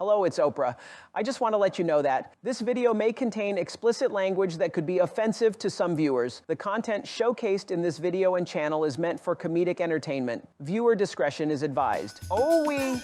Hello, it's Oprah. I just want to let you know that this video may contain explicit language that could be offensive to some viewers. The content showcased in this video and channel is meant for comedic entertainment. Viewer discretion is advised. OOWEE!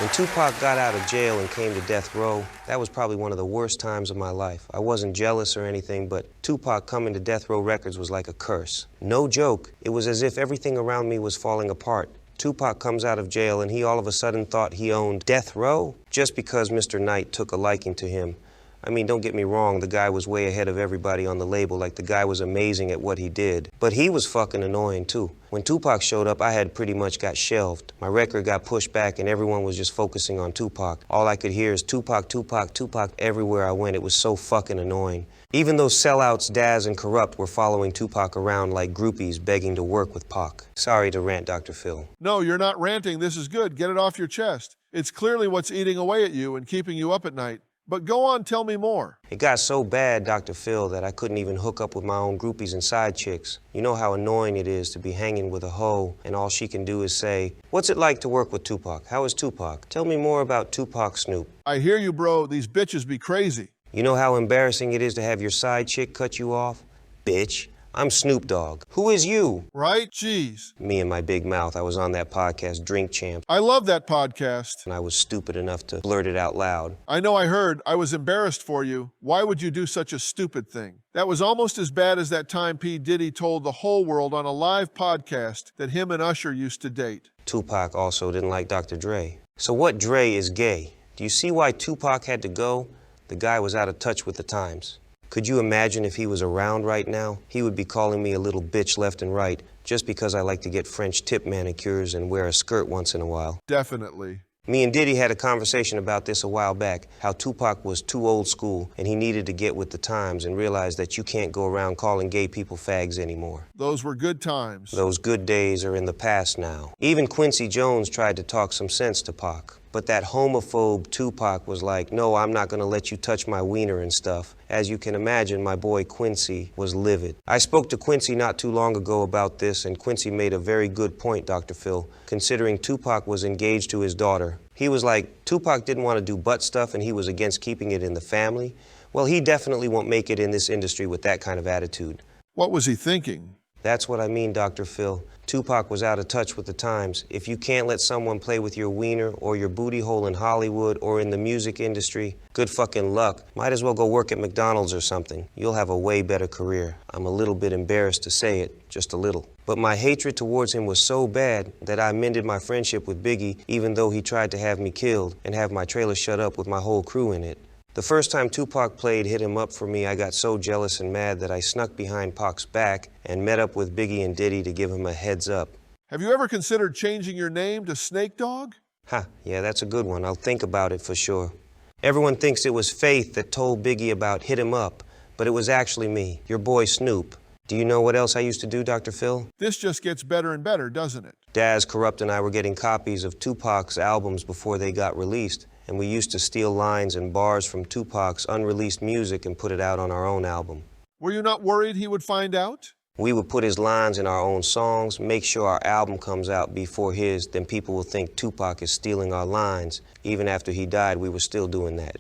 When Tupac got out of jail and came to death row, that was probably one of the worst times of my life. I wasn't jealous or anything, but Tupac coming to Death Row Records was like a curse. No joke, it was as if everything around me was falling apart. Tupac comes out of jail and he all of a sudden thought he owned Death Row just because Mr. Knight took a liking to him. I mean, don't get me wrong, the guy was way ahead of everybody on the label, like the guy was amazing at what he did. But he was fucking annoying too. When Tupac showed up, I had pretty much got shelved. My record got pushed back and everyone was just focusing on Tupac. All I could hear is Tupac, Tupac, Tupac everywhere I went. It was so fucking annoying. Even those sellouts, Daz and Corrupt were following Tupac around like groupies begging to work with Pac. Sorry to rant, Dr. Phil. No, you're not ranting. This is good. Get it off your chest. It's clearly what's eating away at you and keeping you up at night. But go on, tell me more. It got so bad, Dr. Phil, that I couldn't even hook up with my own groupies and side chicks. You know how annoying it is to be hanging with a hoe and all she can do is say, "What's it like to work with Tupac? How is Tupac? Tell me more about Tupac Snoop." I hear you, bro. These bitches be crazy. You know how embarrassing it is to have your side chick cut you off? Bitch, I'm Snoop Dogg. Who is you? Right? Jeez. Me and my big mouth. I was on that podcast, Drink Champ. I love that podcast. And I was stupid enough to blurt it out loud. I know I heard. I was embarrassed for you. Why would you do such a stupid thing? That was almost as bad as that time P. Diddy told the whole world on a live podcast that him and Usher used to date. Tupac also didn't like Dr. Dre. So what Dre is gay? Do you see why Tupac had to go? The guy was out of touch with the times. Could you imagine if he was around right now? He would be calling me a little bitch left and right just because I like to get French tip manicures and wear a skirt once in a while. Definitely. Me and Diddy had a conversation about this a while back, how Tupac was too old school and he needed to get with the times and realize that you can't go around calling gay people fags anymore. Those were good times. Those good days are in the past now. Even Quincy Jones tried to talk some sense to Pac. But that homophobe Tupac was like, "No, I'm not gonna let you touch my wiener and stuff." As you can imagine, my boy Quincy was livid. I spoke to Quincy not too long ago about this, and Quincy made a very good point, Dr. Phil, considering Tupac was engaged to his daughter. He was like, Tupac didn't want to do butt stuff and he was against keeping it in the family. Well, he definitely won't make it in this industry with that kind of attitude. What was he thinking? That's what I mean, Dr. Phil. Tupac was out of touch with the times. If you can't let someone play with your wiener or your booty hole in Hollywood or in the music industry, good fucking luck. Might as well go work at McDonald's or something. You'll have a way better career. I'm a little bit embarrassed to say it, just a little. But my hatred towards him was so bad that I mended my friendship with Biggie even though he tried to have me killed and have my trailer shut up with my whole crew in it. The first time Tupac played Hit 'Em Up for me, I got so jealous and mad that I snuck behind Pac's back and met up with Biggie and Diddy to give him a heads up. Have you ever considered changing your name to Snake Dog? Ha, yeah, that's a good one. I'll think about it for sure. Everyone thinks it was Faith that told Biggie about Hit 'Em Up, but it was actually me, your boy Snoop. Do you know what else I used to do, Dr. Phil? This just gets better and better, doesn't it? Daz, Corrupt, and I were getting copies of Tupac's albums before they got released, and we used to steal lines and bars from Tupac's unreleased music and put it out on our own album. Were you not worried he would find out? We would put his lines in our own songs, make sure our album comes out before his, then people will think Tupac is stealing our lines. Even after he died, we were still doing that.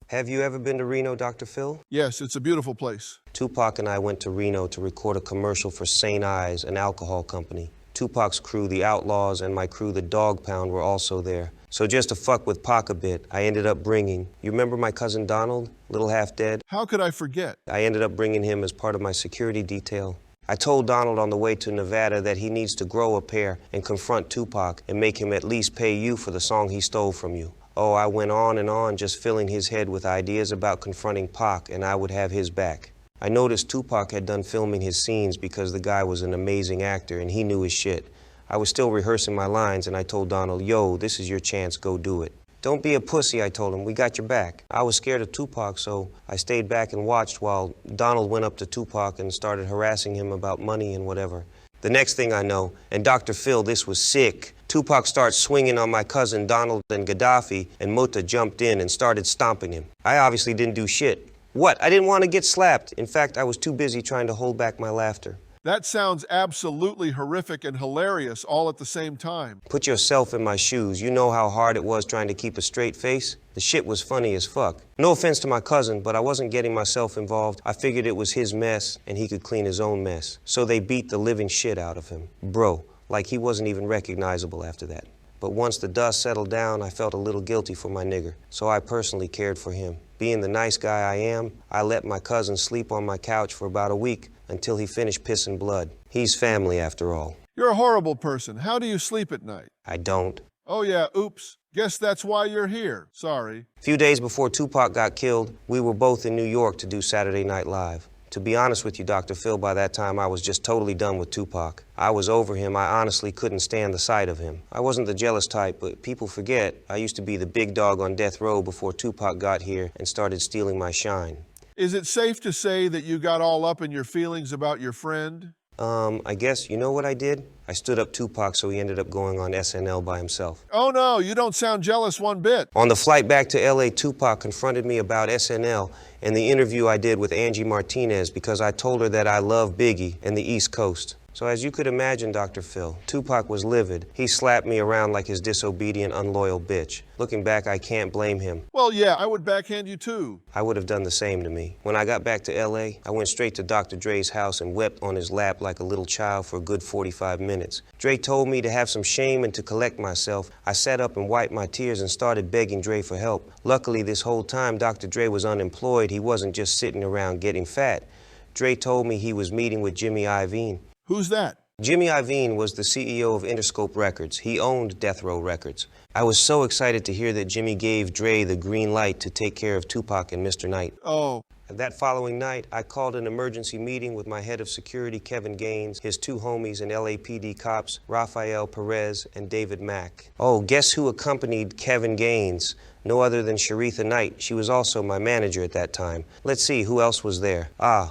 Have you ever been to Reno, Dr. Phil? Yes, it's a beautiful place. Tupac and I went to Reno to record a commercial for St. Ives, an alcohol company. Tupac's crew, the Outlaws, and my crew, the Dog Pound, were also there. So just to fuck with Pac a bit, I ended up bringing, you remember my cousin Donald, little half dead? How could I forget? I ended up bringing him as part of my security detail. I told Donald on the way to Nevada that he needs to grow a pair and confront Tupac and make him at least pay you for the song he stole from you. Oh, I went on and on just filling his head with ideas about confronting Pac, and I would have his back. I noticed Tupac had done filming his scenes because the guy was an amazing actor and he knew his shit. I was still rehearsing my lines and I told Donald, "Yo, this is your chance, go do it." "Don't be a pussy," I told him, "we got your back." I was scared of Tupac, so I stayed back and watched while Donald went up to Tupac and started harassing him about money and whatever. The next thing I know, and Dr. Phil, this was sick, Tupac starts swinging on my cousin Donald and Gaddafi, and Muta jumped in and started stomping him. I obviously didn't do shit. What? I didn't want to get slapped. In fact, I was too busy trying to hold back my laughter. That sounds absolutely horrific and hilarious all at the same time. Put yourself in my shoes. You know how hard it was trying to keep a straight face? The shit was funny as fuck. No offense to my cousin, but I wasn't getting myself involved. I figured it was his mess and he could clean his own mess. So they beat the living shit out of him. Bro, like he wasn't even recognizable after that. But once the dust settled down, I felt a little guilty for my nigger. So I personally cared for him. Being the nice guy I am, I let my cousin sleep on my couch for about a week until he finished pissing blood. He's family after all. You're a horrible person. How do you sleep at night? I don't. Oh yeah, oops. Guess that's why you're here. Sorry. A few days before Tupac got killed, we were both in New York to do Saturday Night Live. To be honest with you, Dr. Phil, by that time I was just totally done with Tupac. I was over him. I honestly couldn't stand the sight of him. I wasn't the jealous type, but people forget I used to be the big dog on death row before Tupac got here and started stealing my shine. Is it safe to say that you got all up in your feelings about your friend? I guess, you know what I did? I stood up Tupac so he ended up going on SNL by himself. Oh no, you don't sound jealous one bit. On the flight back to LA, Tupac confronted me about SNL and the interview I did with Angie Martinez because I told her that I love Biggie and the East Coast. So as you could imagine, Dr. Phil, Tupac was livid. He slapped me around like his disobedient, unloyal bitch. Looking back, I can't blame him. Well, yeah, I would backhand you too. I would have done the same to me. When I got back to LA, I went straight to Dr. Dre's house and wept on his lap like a little child for a good 45 minutes. Dre told me to have some shame and to collect myself. I sat up and wiped my tears and started begging Dre for help. Luckily, this whole time, Dr. Dre was unemployed. He wasn't just sitting around getting fat. Dre told me he was meeting with Jimmy Iovine. Who's that? Jimmy Iovine was the CEO of Interscope Records. He owned Death Row Records. I was so excited to hear that Jimmy gave Dre the green light to take care of Tupac and Mr. Knight. Oh. That following night, I called an emergency meeting with my head of security, Kevin Gaines, his two homies and LAPD cops, Rafael Perez and David Mack. Oh, guess who accompanied Kevin Gaines? No other than Sharitha Knight. She was also my manager at that time. Let's see, who else was there?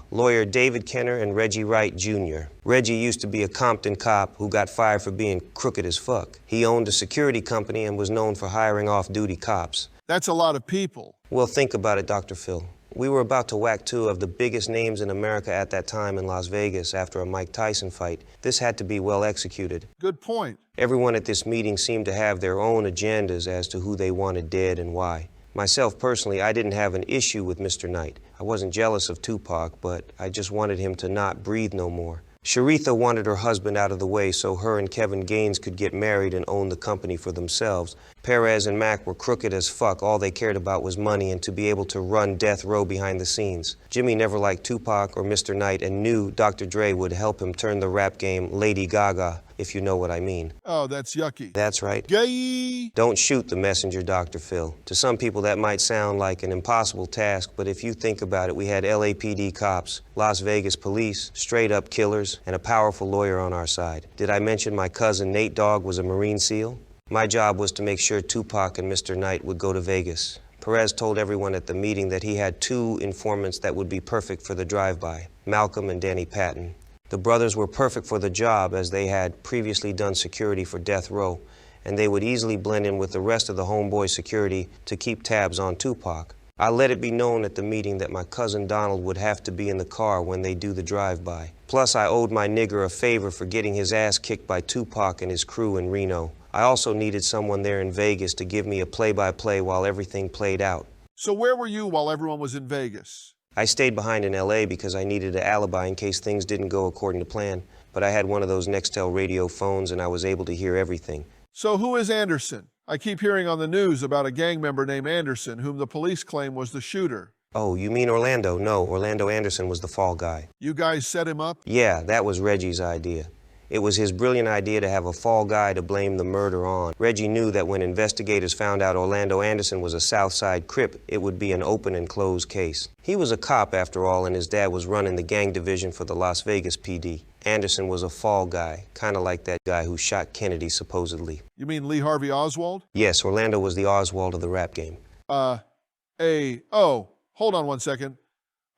Lawyer David Kenner and Reggie Wright Jr. Reggie used to be a Compton cop who got fired for being crooked as fuck. He owned a security company and was known for hiring off-duty cops. That's a lot of people. Well, think about it, Dr. Phil. We were about to whack two of the biggest names in America at that time in Las Vegas after a Mike Tyson fight. This had to be well executed. Good point. Everyone at this meeting seemed to have their own agendas as to who they wanted dead and why. Myself, personally, I didn't have an issue with Mr. Knight. I wasn't jealous of Tupac, but I just wanted him to not breathe no more. Sharitha wanted her husband out of the way so her and Kevin Gaines could get married and own the company for themselves. Perez and Mac were crooked as fuck. All they cared about was money and to be able to run Death Row behind the scenes. Jimmy never liked Tupac or Mr. Knight and knew Dr. Dre would help him turn the rap game Lady Gaga, if you know what I mean. Oh, that's yucky. That's right. Gay! Don't shoot the messenger, Dr. Phil. To some people that might sound like an impossible task, but if you think about it, we had LAPD cops, Las Vegas police, straight-up killers, and a powerful lawyer on our side. Did I mention my cousin Nate Dogg was a Marine SEAL? My job was to make sure Tupac and Mr. Knight would go to Vegas. Perez told everyone at the meeting that he had two informants that would be perfect for the drive-by, Malcolm and Danny Patton. The brothers were perfect for the job as they had previously done security for Death Row, and they would easily blend in with the rest of the homeboy security to keep tabs on Tupac. I let it be known at the meeting that my cousin Donald would have to be in the car when they do the drive-by. Plus, I owed my nigger a favor for getting his ass kicked by Tupac and his crew in Reno. I also needed someone there in Vegas to give me a play-by-play while everything played out. So where were you while everyone was in Vegas? I stayed behind in LA because I needed an alibi in case things didn't go according to plan. But I had one of those Nextel radio phones and I was able to hear everything. So who is Anderson? I keep hearing on the news about a gang member named Anderson whom the police claim was the shooter. Oh, you mean Orlando? No, Orlando Anderson was the fall guy. You guys set him up? Yeah, that was Reggie's idea. It was his brilliant idea to have a fall guy to blame the murder on. Reggie knew that when investigators found out Orlando Anderson was a Southside Crip, it would be an open and closed case. He was a cop after all, and his dad was running the gang division for the Las Vegas PD. Anderson was a fall guy, kind of like that guy who shot Kennedy, supposedly. You mean Lee Harvey Oswald? Yes, Orlando was the Oswald of the rap game. Hold on one second.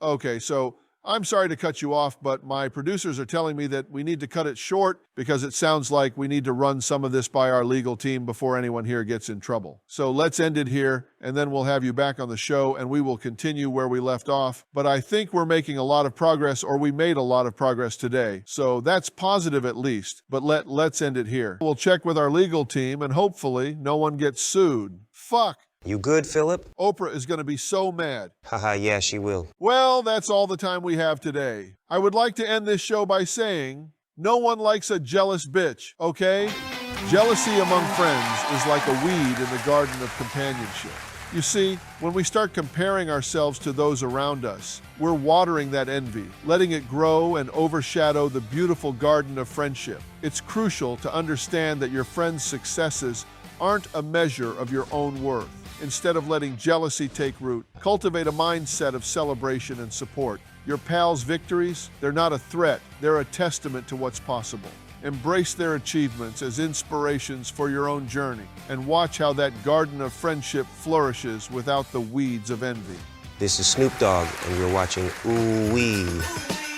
Okay, so I'm sorry to cut you off, but my producers are telling me that we need to cut it short because it sounds like we need to run some of this by our legal team before anyone here gets in trouble. So let's end it here, and then we'll have you back on the show, and we will continue where we left off. But I think we're making a lot of progress, or we made a lot of progress today. So that's positive at least, but let's end it here. We'll check with our legal team, and hopefully no one gets sued. Fuck. You good, Philip? Oprah is going to be so mad. Haha, yeah, she will. Well, that's all the time we have today. I would like to end this show by saying, no one likes a jealous bitch, okay? Jealousy among friends is like a weed in the garden of companionship. You see, when we start comparing ourselves to those around us, we're watering that envy, letting it grow and overshadow the beautiful garden of friendship. It's crucial to understand that your friends' successes aren't a measure of your own worth. Instead of letting jealousy take root, cultivate a mindset of celebration and support. Your pals' victories, they're not a threat, they're a testament to what's possible. Embrace their achievements as inspirations for your own journey, and watch how that garden of friendship flourishes without the weeds of envy. This is Snoop Dogg, and you're watching OOWEE.